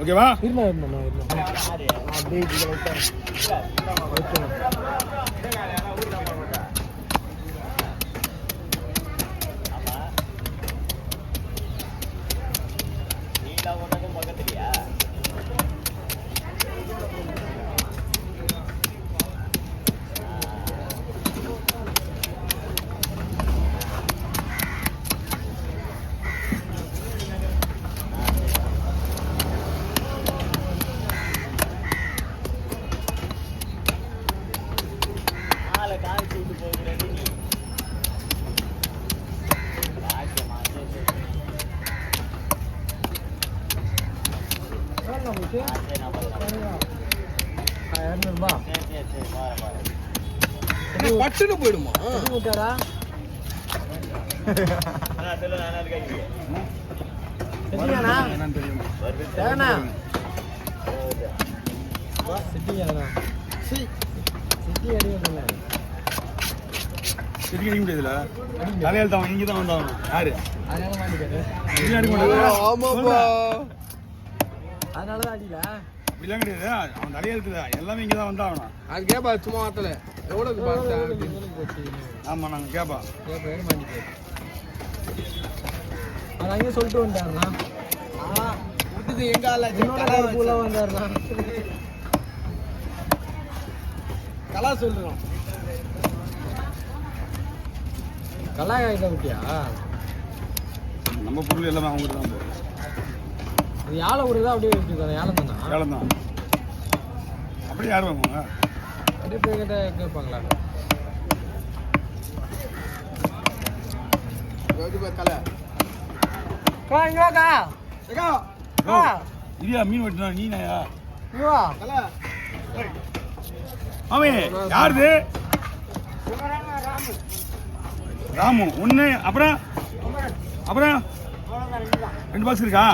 ஓகேவா? பட்டுன்னு போயிடுமா? தலையால் தான் இங்கே தான் வந்தாகணும். யாரு அதனாலதான் அடியில அப்படிலாம் கிடையாது. அவன் தலையெழுத்துதா எல்லாமே இங்கே தான் வந்தாகணும். அது கேப்பா சும்மா வார்த்தல எவ்வளவு ஆமா நாங்கள் கேப்பா அது அங்கே சொல்லிட்டு வந்தாருண்ணா. எங்க ஆளா வந்தாருண்ணா. கலா சொல்றோம். கலாயிட்ட விட்டியா? நம்ம பொருள் எல்லாமே அவங்களுக்கு தான் போகும். அது யாழை ஒரு தான் அப்படியே வச்சுருக்காங்க. ஏலம் தானா? ஏலம் தான். அப்படியே யார் வாங்குவாங்க? அப்படியே போய் கிட்ட கேட்பாங்களா? கலை இங்க வாக்கா. இல்லையா மீன் வெட்டினா நீனாயா? இங்க வா கலை. ஆமே யாருது? ராமு ஒன்று. அப்புறம் அப்புறம் 2 பாக்ஸ் இருக்கா?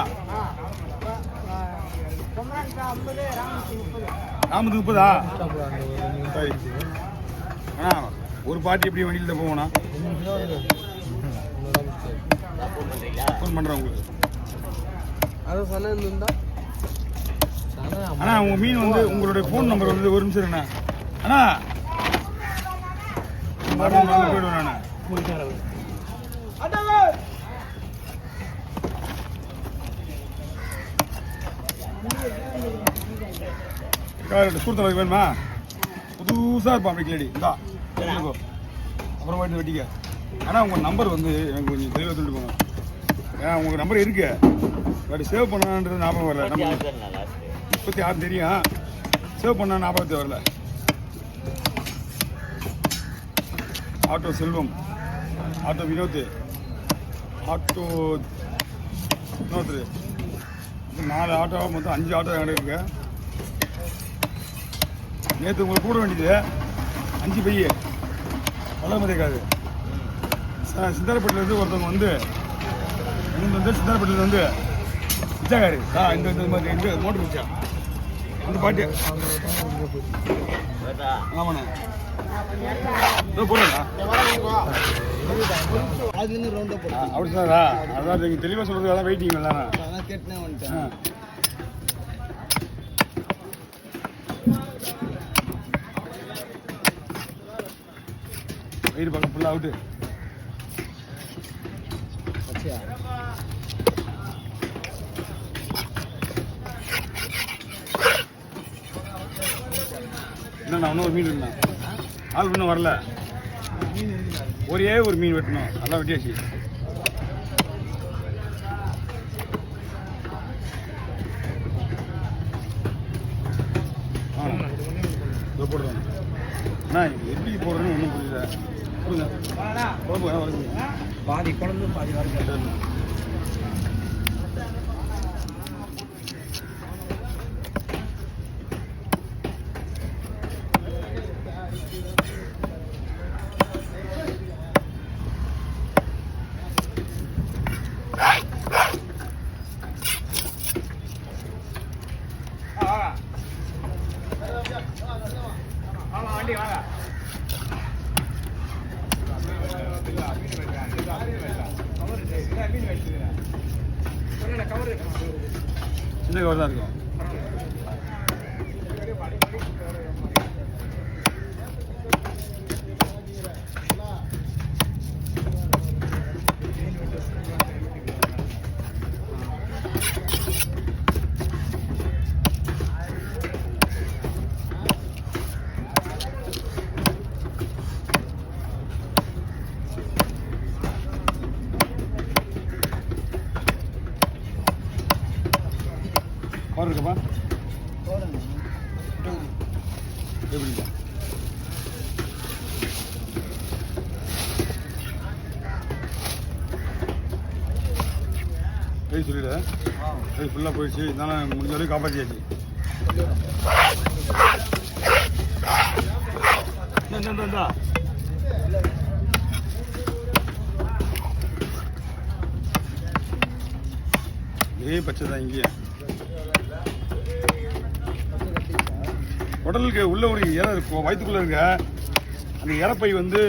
ராமுக்கு 30. சரி அண்ணா ஒரு பாட்டி எப்படி வண்டியில் தான் போவோண்ணா? ஃபோன் பண்ணுறேன் உங்களுக்கு. அது சொன்னா அண்ணா உங்கள் மீன் வந்து உங்களுடைய ஃபோன் நம்பர் வந்து ஒரு நிமிஷம் அண்ணா. அண்ணா போயிடுவேன் நான். சூழ்த்தலைக்கு வேணுமா? புதுசாக இருப்பான் அப்படி கிளடி இந்தா அப்புறம் போயிட்டு வெட்டிக்க. ஆனால் உங்கள் நம்பர் வந்து எனக்கு கொஞ்சம் தெளிவாக சொல்லிட்டு போங்க. ஏன்னா உங்கள் நம்பர் இருக்கு பட் சேவ் பண்ணான்றது ஞாபகம் வரல. நம்ம 36 தெரியும், சேவ் பண்ண ஞாபகத்தை வரல. ஆட்டோ செல்வம், ஆட்டோ வினோத், ஆட்டோ இன்னொருத்தர், 4 ஆட்டோ மொத்தம் 5 ஆட்டோ என்கிட்ட இருக்கு. நேற்று உங்களுக்கு கூட வேண்டியது 5 பைய வளர மதிக்காது. சிந்தாரப்பட்டிலேருந்து ஒருத்தவங்க வந்து சிந்தாரப்பட்டிலேருந்து வந்து விச்சாக்காரு இந்த மாதிரி எங்கே மோட்டர் வச்சா அந்த பாட்டி. ஆமாண்ணா போடுறா அப்படி சொன்னாரா? அதான் நீங்கள் தெளிவாக சொல்கிறது அதான் வெயிட்டிங் எல்லாம் கேட்டுனே வந்துட்டேன். வயிறு பக்கம் ஃபுல்லாக அவுட்டு. என்னண்ணா இன்னும் ஒரு மீன் இருந்தா ஆள் இன்னும் வரல. ஒரே ஒரு மீன் வெட்டணும், நல்லா வெட்டியாச்சு. போடுறோம் அண்ணா எப்படி போடுறேன்னு ஒன்றும் புரியல. பாதி குழம்பு பாதி வர வண்டி வாங்க. கவர் சின்ன கவர் தான் இருக்கும். கவர் இருக்கப்பா எப்படிங்க கை சொல்லிடு. கை ஃபுல்லாக போயிடுச்சு. இருந்தாலும் முடிஞ்ச வரைக்கும் காப்பாற்றியாச்சு. இந்தா இதே பச்சை தான் இங்கேயே. குடலுக்கு உள்ள ஒரு இறை இருக்கும், வயிற்றுக்குள்ளே இருக்க அந்த இறப்பை வந்து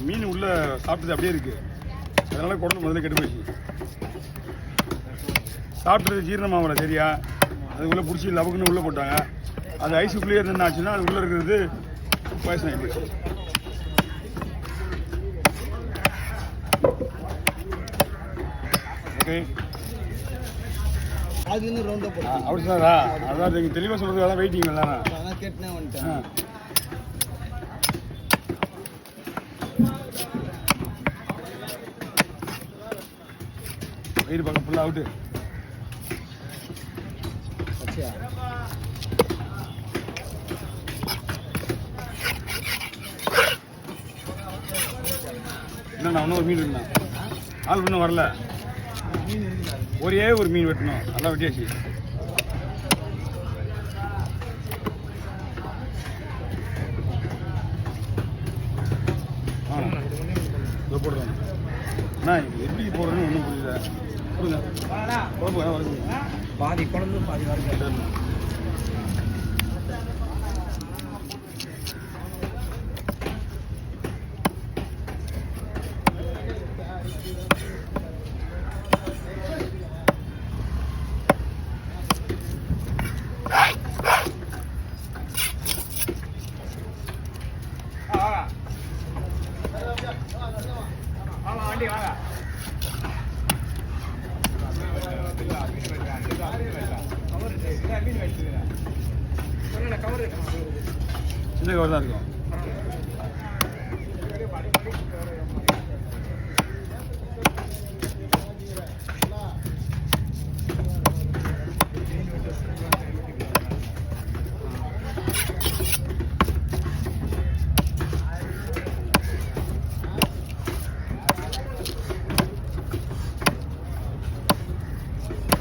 மீன் உள்ள சாப்பிட்டது அப்படியே இருக்கு. அதனால குடல் முதல்ல கெட்டு போயிடுச்சு. சாப்பிட்டது ஜீரணமாகல சரியா, அதுக்குள்ளே பிடிச்சி லபக்குன்னு உள்ளே போட்டாங்க. அது ஐஸுக்குள்ளேயே இருந்து ஆச்சுன்னா அது உள்ளே இருக்கிறது பாய்சன் ஆகி போச்சு. ஓகே அப்படி சாரா, அதான் நீங்கள் தெளிவாக சொல்கிறது. அதான் வெயிட்டிங் எல்லாரும் கேட்டுனே வந்துட்டேன். வயிறு பக்கம் ஃபுல்லாக அவுட்டு. என்னண்ணா இன்னும் ஒரு மீன் இருக்குண்ணா. ஆள் இன்னும் வரல. ஒரே ஒரு மீன் வெட்டணும். நல்லா வெட்டியாச்சு. போடுறேன் அண்ணா. எப்படி போடுறேன்னு ஒன்றும் புரியல. கொடுங்க குழம்பு வருங்க. பாதி குழம்பு பாதி வரைக்கும். சின்ன கவர் தான் இருக்கும்.